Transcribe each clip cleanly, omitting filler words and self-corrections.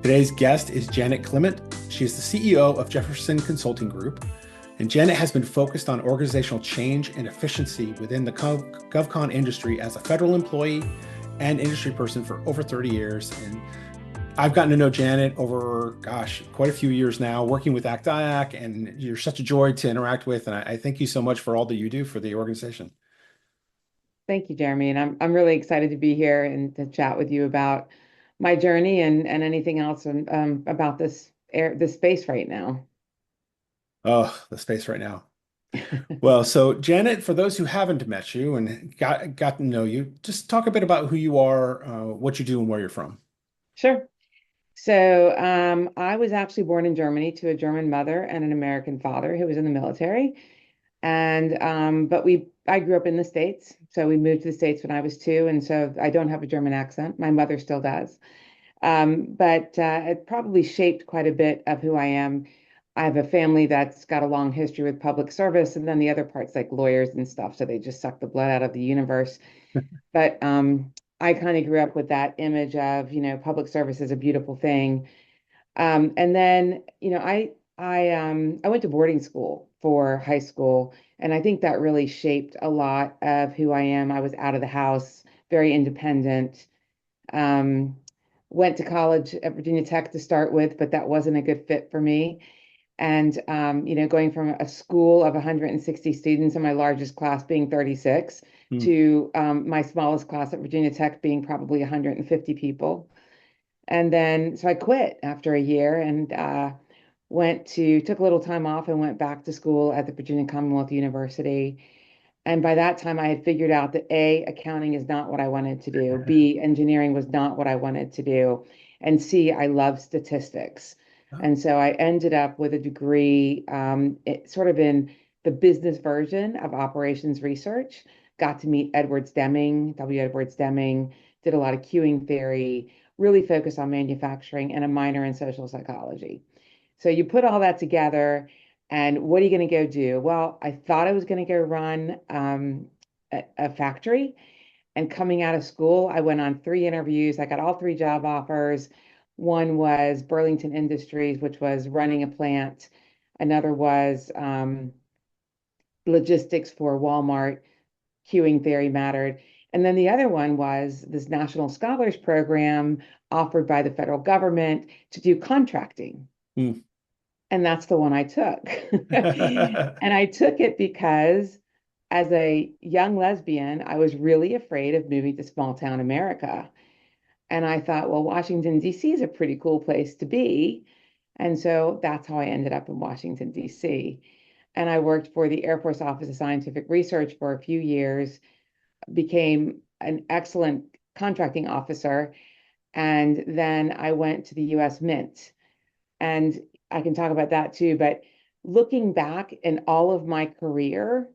Today's guest is Janet Clement. She is the CEO of Jefferson Consulting Group, and Janet has been focused on organizational change and efficiency within the GovCon industry as a federal employee and industry person for over 30 years. And I've gotten to know Janet over, quite a few years now, working with ACT-IAC, and you're such a joy to interact with. And I thank you so much for all that you do for the organization. Thank you, Jeremy. And I'm really excited to be here and to chat with you about my journey and anything else about this space right now. Oh, the space right now. Well, so Janet, for those who haven't met you and got to know you, just talk a bit about who you are, what you do, and where you're from. Sure. So I was actually born in Germany to a German mother and an American father who was in the military. And but I grew up in the States. So we moved to the States when I was 2. And so I don't have a German accent. My mother still does. But it probably shaped quite a bit of who I am. I have a family that's got a long history with public service, and then the other parts like lawyers and stuff. So they just suck the blood out of the universe. But I kind of grew up with that image of, public service is a beautiful thing. And then, I went to boarding school for high school, and I think that really shaped a lot of who I am. I was out of the house, very independent. Um, Went to college at Virginia Tech to start with, but that wasn't a good fit for me. And going from a school of 160 students and my largest class being 36 Hmm. to my smallest class at Virginia Tech being probably 150 people. And then, so I quit after a year and took a little time off and went back to school at the Virginia Commonwealth University. And by that time, I had figured out that A, accounting is not what I wanted to do. B, engineering was not what I wanted to do. And C, I love statistics. And so I ended up with a degree sort of in the business version of operations research. Got to meet Edwards Deming, W. Edwards Deming, did a lot of queuing theory, really focused on manufacturing, and a minor in social psychology. So you put all that together, and what are you going to go do? Well, I thought I was going to go run a factory. And coming out of school, I went on 3 interviews. I got all 3 job offers. One was Burlington Industries, which was running a plant. Another was logistics for Walmart. Queuing theory mattered. And then the other one was this National Scholars Program offered by the federal government to do contracting. Hmm. And that's the one I took. And I took it because as a young lesbian, I was really afraid of moving to small town America. And I thought, well, Washington, D.C. is a pretty cool place to be. And so that's how I ended up in Washington, D.C. And I worked for the Air Force Office of Scientific Research for a few years, became an excellent contracting officer. And then I went to the US Mint. And I can talk about that too. But looking back in all of my career,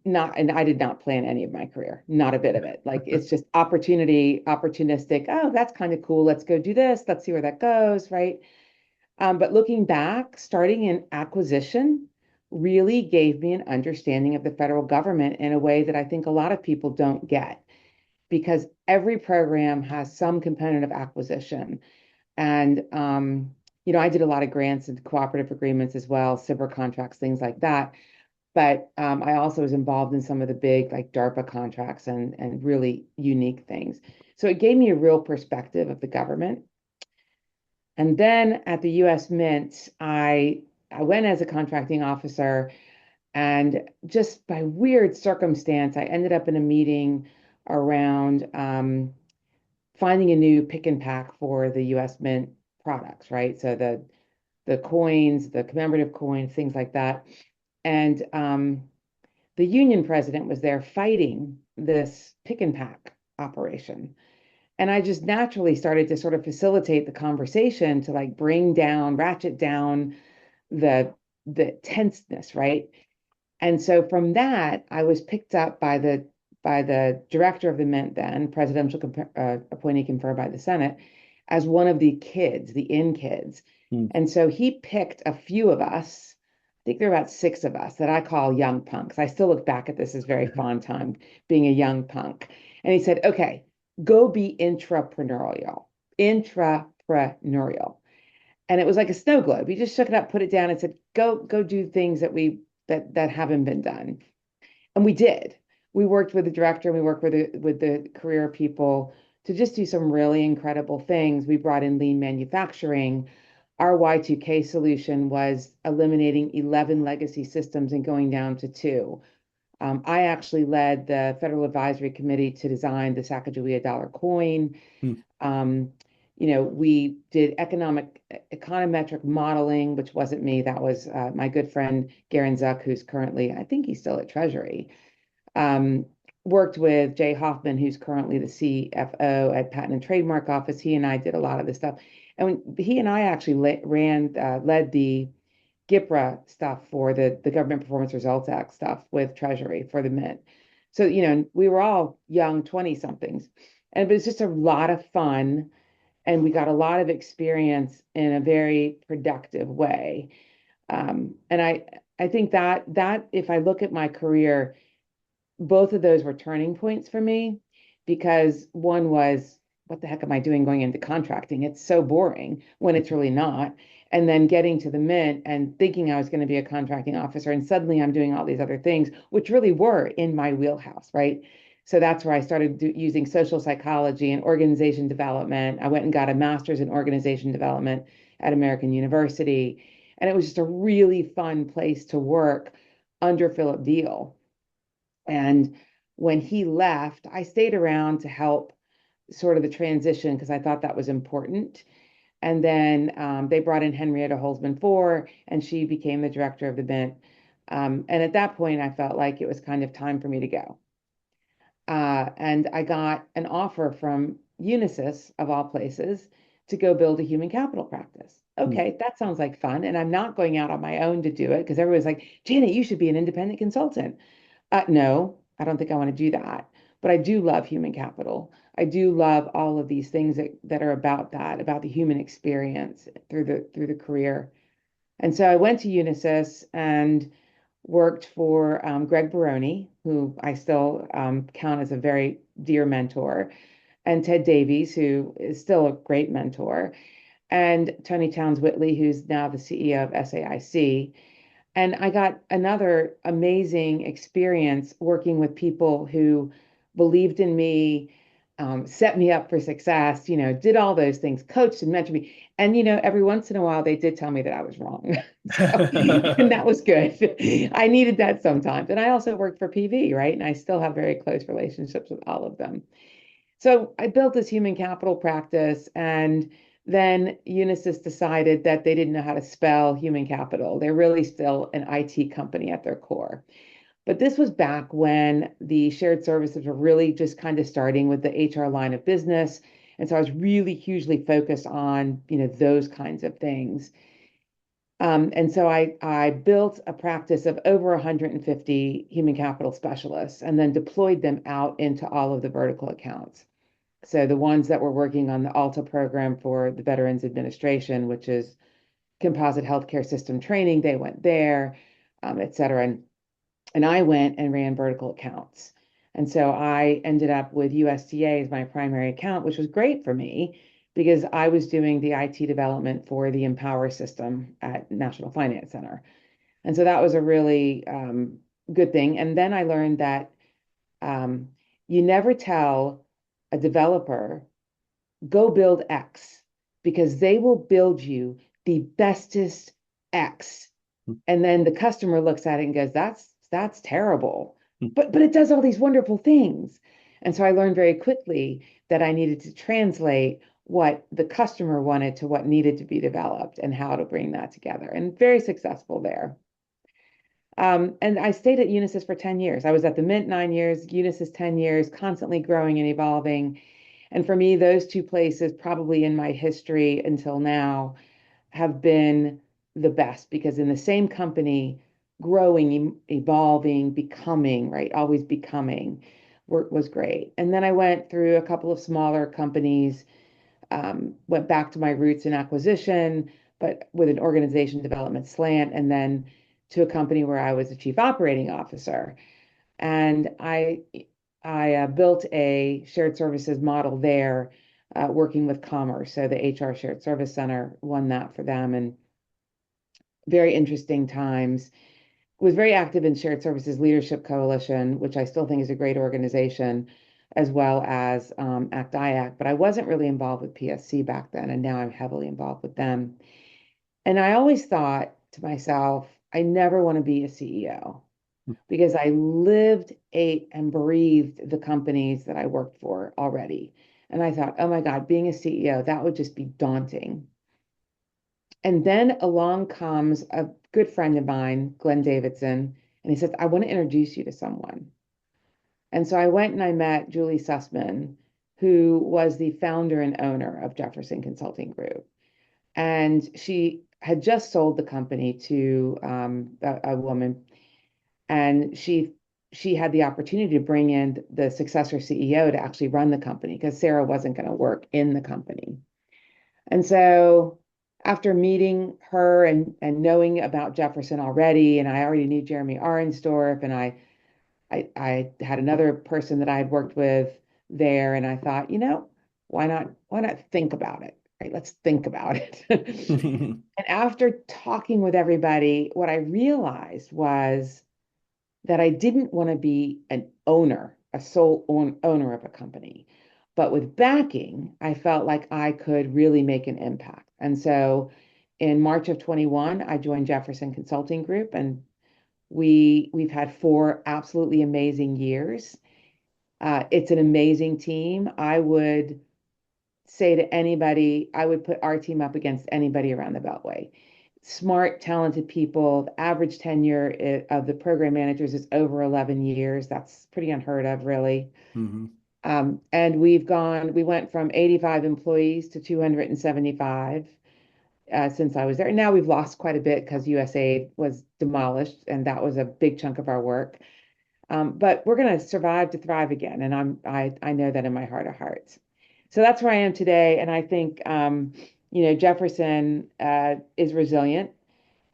and I did not plan any of my career, not a bit of it. Like it's just opportunistic. Oh, that's kind of cool. Let's go do this. Let's see where that goes. Right. But looking back, starting in acquisition really gave me an understanding of the federal government in a way that I think a lot of people don't get because every program has some component of acquisition. And, I did a lot of grants and cooperative agreements as well, CIBR contracts, things like that. But I also was involved in some of the big like DARPA contracts and really unique things. So it gave me a real perspective of the government. And then at the US Mint, I went as a contracting officer, and just by weird circumstance, I ended up in a meeting around finding a new pick and pack for the US Mint products, right? So the coins, the commemorative coins, things like that. And the union president was there fighting this pick and pack operation. And I just naturally started to sort of facilitate the conversation to like bring down, ratchet down the tenseness, right? And so from that, I was picked up by the director of the Mint, then presidential appointee confirmed by the Senate, as one of the kids, the in kids. Hmm. And so he picked a few of us. I think there are about 6 of us that I call young punks. I still look back at this as very fond time being a young punk. And he said, okay, go be intrapreneurial, entrepreneurial. And it was like a snow globe. You just shook it up, put it down, and said, go do things that haven't been done. And we did. We worked with the director and we worked with the career people to just do some really incredible things. We brought in lean manufacturing. Our Y2K solution was eliminating 11 legacy systems and going down to two. I actually led the Federal Advisory Committee to design the Sacagawea dollar coin. Hmm. Um, we did econometric modeling, which wasn't me. That was my good friend Garen Zuck, who's currently, I think he's still at Treasury. Um, Worked with Jay Hoffman, who's currently the CFO at Patent and Trademark Office. He and I did a lot of this stuff. And he and I actually led the GIPRA stuff for the Government Performance Results Act stuff with Treasury for the Mint. So, we were all young 20 somethings. And it was just a lot of fun. And we got a lot of experience in a very productive way. And I think that if I look at my career, both of those were turning points for me because one was, what the heck am I doing going into contracting? It's so boring when it's really not. And then getting to the Mint and thinking I was going to be a contracting officer, and suddenly I'm doing all these other things, which really were in my wheelhouse, right? So that's where I started using social psychology and organization development. I went and got a master's in organization development at American University. And it was just a really fun place to work under Philip Deal. And when he left, I stayed around to help sort of the transition because I thought that was important. And then they brought in Henrietta Holzman IV, and she became the director of the Mint. And at that point, I felt like it was kind of time for me to go. And I got an offer from Unisys, of all places, to go build a human capital practice. Hmm. Okay, that sounds like fun. And I'm not going out on my own to do it because everybody's like, Janet, you should be an independent consultant. No, I don't think I want to do that. But I do love human capital. I do love all of these things that are about that, about the human experience through the career. And so I went to Unisys and worked for Greg Baroni, who I still count as a very dear mentor, and Ted Davies, who is still a great mentor, and Tony Towns Whitley, who's now the CEO of SAIC. And I got another amazing experience working with people who believed in me, set me up for success, did all those things, coached and mentored me. And, every once in a while, they did tell me that I was wrong. And that was good. I needed that sometimes. And I also worked for PV, right? And I still have very close relationships with all of them. So I built this human capital practice, and then Unisys decided that they didn't know how to spell human capital. They're really still an IT company at their core. But this was back when the shared services were really just kind of starting with the HR line of business. And so I was really hugely focused on, those kinds of things. And so I built a practice of over 150 human capital specialists and then deployed them out into all of the vertical accounts. So the ones that were working on the ALTA program for the Veterans Administration, which is composite healthcare system training, they went there, et cetera. And I went and ran vertical accounts. And so I ended up with USDA as my primary account, which was great for me because I was doing the IT development for the Empower system at National Finance Center. And so that was a really good thing. And then I learned that um, you never tell a developer, go build X, because they will build you the bestest X. And then the customer looks at it and goes, that's terrible. But it does all these wonderful things. And so I learned very quickly that I needed to translate what the customer wanted to what needed to be developed and how to bring that together. And very successful there. And I stayed at Unisys for 10 years. I was at the Mint 9 years, Unisys 10 years, constantly growing and evolving. And for me, those two places, probably in my history until now, have been the best because in the same company, growing, evolving, becoming, right? Always becoming was great. And then I went through a couple of smaller companies, went back to my roots in acquisition, but with an organization development slant, and then to a company where I was a chief operating officer. And I built a shared services model there working with Commerce. So the HR Shared Service Center won that for them, and very interesting times. Was very active in Shared Services Leadership Coalition, which I still think is a great organization, as well as ACT IAC. But I wasn't really involved with PSC back then, and now I'm heavily involved with them. And I always thought to myself, I never want to be a CEO because I lived, ate, and breathed the companies that I worked for already. And I thought, oh my God, being a CEO, that would just be daunting. And then along comes a good friend of mine, Glenn Davidson, and he says, I want to introduce you to someone. And so I went and I met Julie Sussman, who was the founder and owner of Jefferson Consulting Group. And she had just sold the company to a woman, and she had the opportunity to bring in the successor CEO to actually run the company because Sarah wasn't going to work in the company. And so after meeting her and knowing about Jefferson already, and I already knew Jeremy Arensdorf, and I had another person that I had worked with there, and I thought, why not think about it? Right? Let's think about it. And after talking with everybody, what I realized was that I didn't want to be an owner, a sole owner of a company. But with backing, I felt like I could really make an impact. And so in March of 21, I joined Jefferson Consulting Group, and we've had 4 absolutely amazing years. It's an amazing team. I would say to anybody, I would put our team up against anybody around the Beltway. Smart, talented people. The average tenure of the program managers is over 11 years. That's pretty unheard of, really. Mhm. And we went from 85 employees to 275 since I was there. Now we've lost quite a bit because USAID was demolished, and that was a big chunk of our work. But we're going to survive to thrive again, and I know that in my heart of hearts. So that's where I am today, and I think Jefferson is resilient.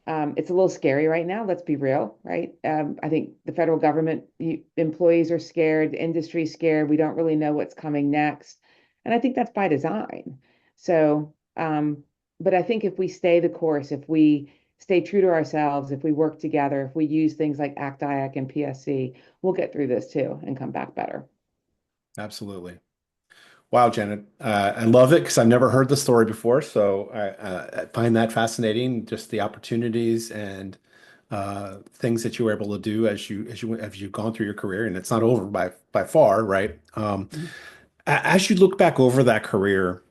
It's a little scary right now. Let's be real, right? I think the federal government employees are scared, the industry's scared. We don't really know what's coming next, and I think that's by design. So, but I think if we stay the course, if we stay true to ourselves, if we work together, if we use things like ACT IAC and PSC, we'll get through this too and come back better. Absolutely. Wow, Janet. I love it because I've never heard the story before. So I find that fascinating, just the opportunities and things that you were able to do as you've gone through your career, and it's not over by far, right? As you look back over that career,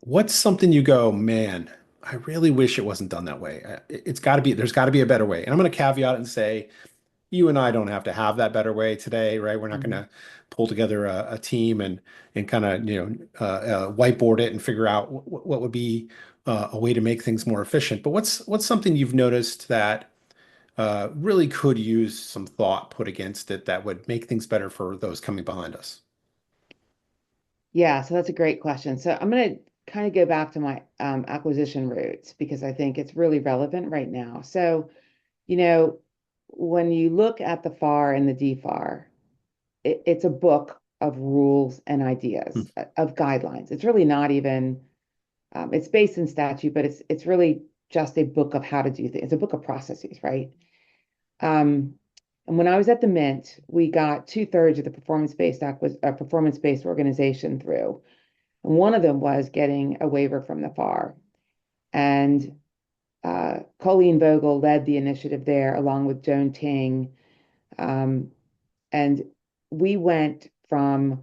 what's something you go, man, I really wish it wasn't done that way. It's got to be, there's got to be a better way. And I'm going to caveat and say, you and I don't have to have that better way today, right? We're not going Mhm. to pull together a team and kind of whiteboard it and figure out what would be a way to make things more efficient. But what's something you've noticed that really could use some thought put against it that would make things better for those coming behind us? Yeah, so that's a great question. So I'm going to kind of go back to my acquisition roots because I think it's really relevant right now. So, you know, when you look at the FAR and the DFAR, it's a book of rules and Hmm. ideas, of guidelines. It's really not even, it's based in statute, but it's really just a book of how to do things. It's a book of processes, right? Um, and when I was at the Mint, we got 2/3 of the performance-based organization through. And one of them was getting a waiver from the FAR. And Colleen Vogel led the initiative there along with Joan Ting. Um, and we went from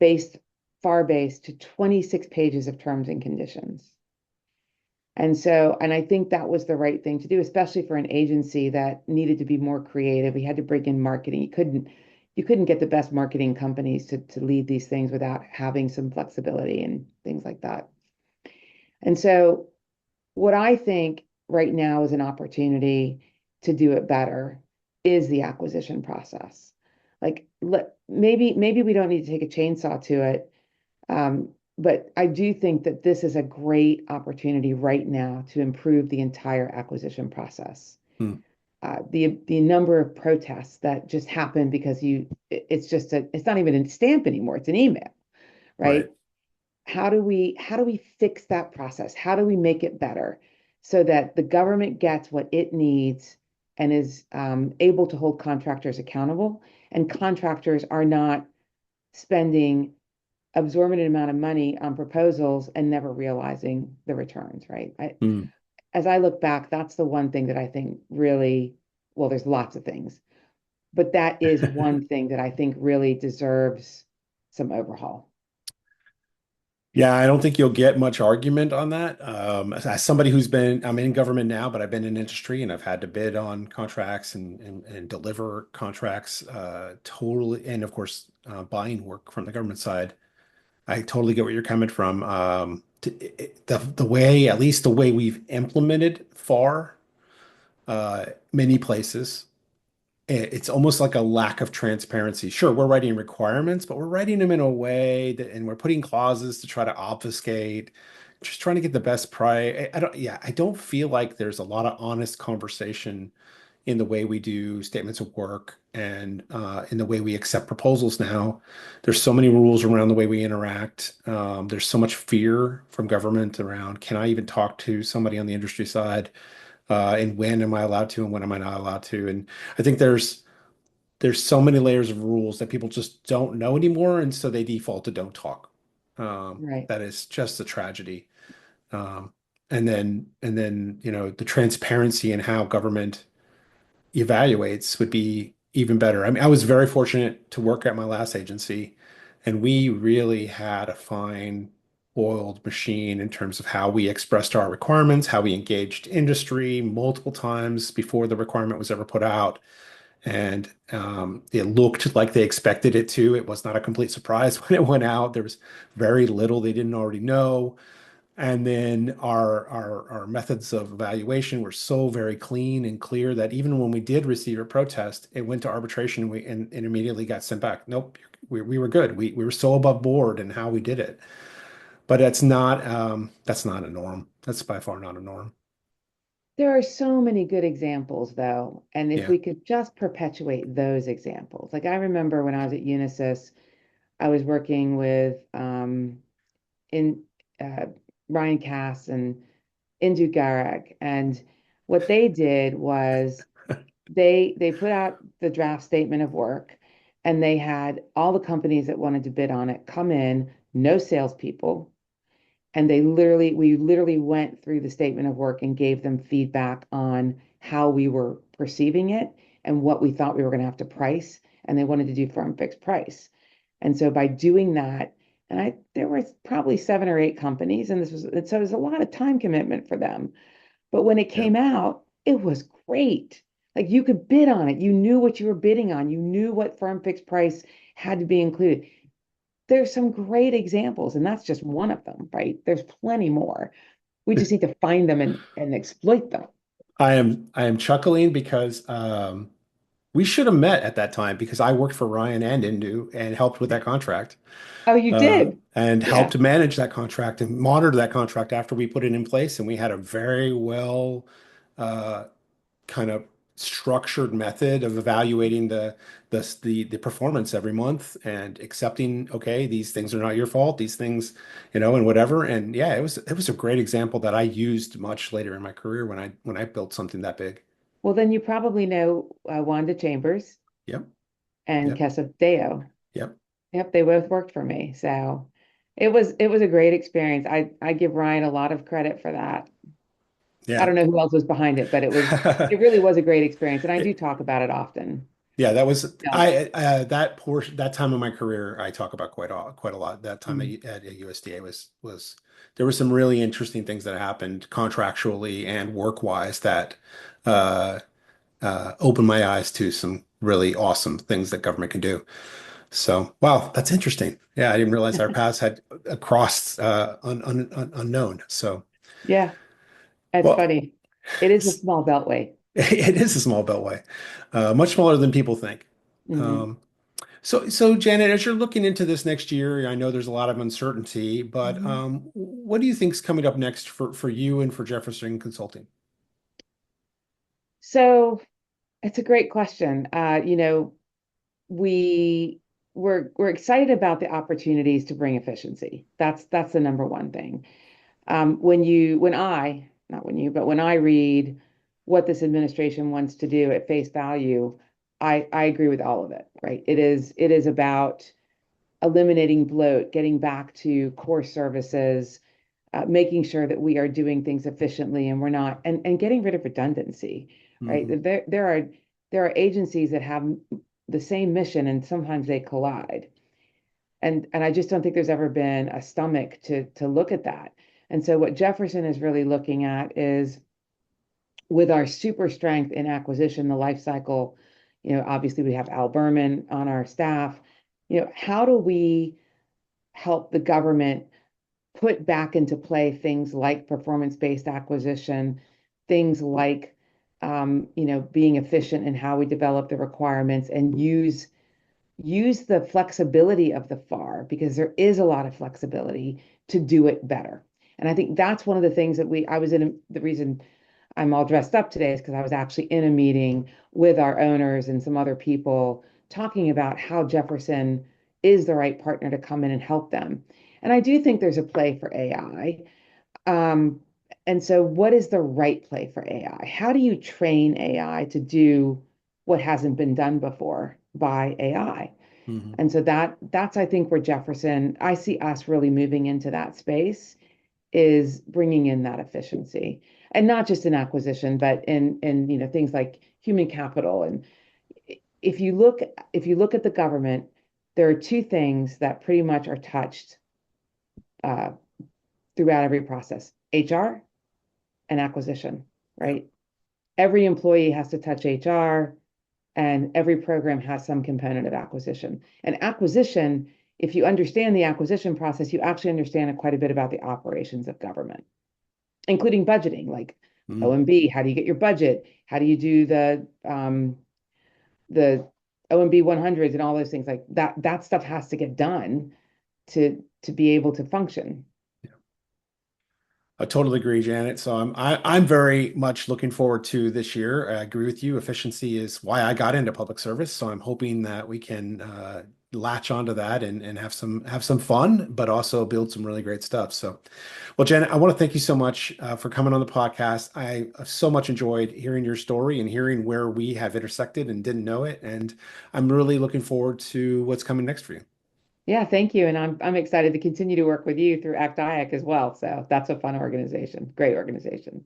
based FAR based to 26 pages of terms and conditions. And I think that was the right thing to do, especially for an agency that needed to be more creative. We had to bring in marketing. You couldn't get the best marketing companies to lead these things without having some flexibility and things like that. And so what I think right now is an opportunity to do it better is the acquisition process. Like maybe we don't need to take a chainsaw to it, but I do think that this is a great opportunity right now to improve the entire acquisition process. Hmm. The number of protests that just happen because it's not even a stamp anymore, it's an email, Right. right? how do we fix that process? How do we make it better so that the government gets what it needs and is able to hold contractors accountable, and contractors are not spending absorbent amount of money on proposals and never realizing the returns, right? Mm. As I look back, that's the one thing that I think really, well, there's lots of things, but that is one thing that I think really deserves some overhaul. Yeah, I don't think you'll get much argument on that. As somebody I'm in government now, but I've been in industry and I've had to bid on contracts and deliver contracts, totally, and of course, buying work from the government side. I totally get where you're coming from. The way, at least the way we've implemented FAR, many places, it's almost like a lack of transparency. Sure, we're writing requirements, but we're writing them in a way that, and we're putting clauses to try to obfuscate, just trying to get the best price. I don't feel like there's a lot of honest conversation in the way we do statements of work and in the way we accept proposals now. There's so many rules around the way we interact. There's so much fear from government around, can I even talk to somebody on the industry side? And when am I allowed to and when am I not allowed to? And I think there's so many layers of rules that people just don't know anymore, and so they default to don't talk. Right. That is just a tragedy. And then the transparency in how government evaluates would be even better. I mean, I was very fortunate to work at my last agency, and we really had a fine oiled machine in terms of how we expressed our requirements, how we engaged industry multiple times before the requirement was ever put out. And it looked like they expected it to. It was not a complete surprise when it went out. There was very little they didn't already know. And then our methods of evaluation were so very clean and clear that even when we did receive a protest, it went to arbitration and immediately got sent back. Nope, we were good. We were so above board in how we did it. But that's not a norm. That's by far not a norm. There are so many good examples, though. And if Yeah. we could just perpetuate those examples. Like I remember when I was at Unisys, I was working with in uh, Ryan Cass and Indu Garag. And what they did was they put out the draft statement of work, and they had all the companies that wanted to bid on it come in, no salespeople, and we literally went through the statement of work and gave them feedback on how we were perceiving it and what we thought we were going to have to price. And they wanted to do firm fixed price. And so by doing that, there were probably 7 or 8 companies, and so it was a lot of time commitment for them. But when it Yeah. came out, it was great. Like you could bid on it. You knew what you were bidding on. You knew what firm fixed price had to be included. There's some great examples, and that's just one of them, right? There's plenty more. We just need to find them and exploit them. I am chuckling because we should have met at that time because I worked for Ryan and Indu and helped with that contract. Oh, you did? And Yeah. helped manage that contract and monitor that contract after we put it in place. And we had a very well uh, kind of structured method of evaluating the performance every month and accepting, okay, these things are not your fault, these things, and whatever. And yeah, it was a great example that I used much later in my career when I built something that big. Well, then you probably know Wanda Chambers Yep, and yep, Kessa Deo. yep. Yep, they both worked for me. So it was a great experience. I give Ryan a lot of credit for that. I Yeah. don't know who else was behind it, but it really was a great experience. And I do It, talk about it often. Yeah, that was No. I that portion that time of my career I talk about quite a lot. That time Mm. at USDA was there were some really interesting things that happened contractually and work-wise that uh, opened my eyes to some really awesome things that government can do. So, wow, that's interesting. Yeah, I didn't realize our paths had crossed unknown. So, Yeah, it's well, funny. It is a small beltway. it is a small beltway, much smaller than people think. Hmm. Um, So Janet, as you're looking into this next year, I know there's a lot of uncertainty, but Hmm. what do you think is coming up next for you and for Jefferson Consulting? So it's a great question. We we're excited about the opportunities to bring efficiency. That's the number one thing. When I, not when you, but when I read what this administration wants to do at face value, I agree with all of it, right? It is about eliminating bloat, getting back to core services, making sure that we are doing things efficiently and we're not, and getting rid of redundancy, right? Hmm. There are agencies that have the same mission and sometimes they collide. And I just don't think there's ever been a stomach to look at that. And so what Jefferson is really looking at is with our super strength in acquisition, the life cycle, obviously we have Al Berman on our staff. How do we help the government put back into play things like performance-based acquisition, things like being efficient in how we develop the requirements and use the flexibility of the FAR because there is a lot of flexibility to do it better. And I think that's one of the things that the reason I'm all dressed up today is because I was actually in a meeting with our owners and some other people talking about how Jefferson is the right partner to come in and help them. And I do think there's a play for AI. Um, and so, what is the right play for AI? How do you train AI to do what hasn't been done before by AI? Hmm. And so that's I think where I see us really moving into that space is bringing in that efficiency and not just in acquisition, but in things like human capital. And if you look if you look at the government, there are two things that pretty much are touched uh, throughout every process: HR and acquisition, Yeah. right? Every employee has to touch HR, and every program has some component of acquisition. And acquisition, if you understand the acquisition process, you actually understand quite a bit about the operations of government, including budgeting, like Mm. OMB. How do you get your budget? How do you do the OMB 100s and all those things like that? That stuff has to get done to be able to function. I totally agree, Janet. So I'm very much looking forward to this year. I agree with you. Efficiency is why I got into public service. So I'm hoping that we can latch onto that and have some fun, but also build some really great stuff. So, well, Janet, I want to thank you so much for coming on the podcast. I so much enjoyed hearing your story and hearing where we have intersected and didn't know it. And I'm really looking forward to what's coming next for you. Yeah, thank you. And I'm excited to continue to work with you through ACT IAC as well. So that's a fun organization, great organization.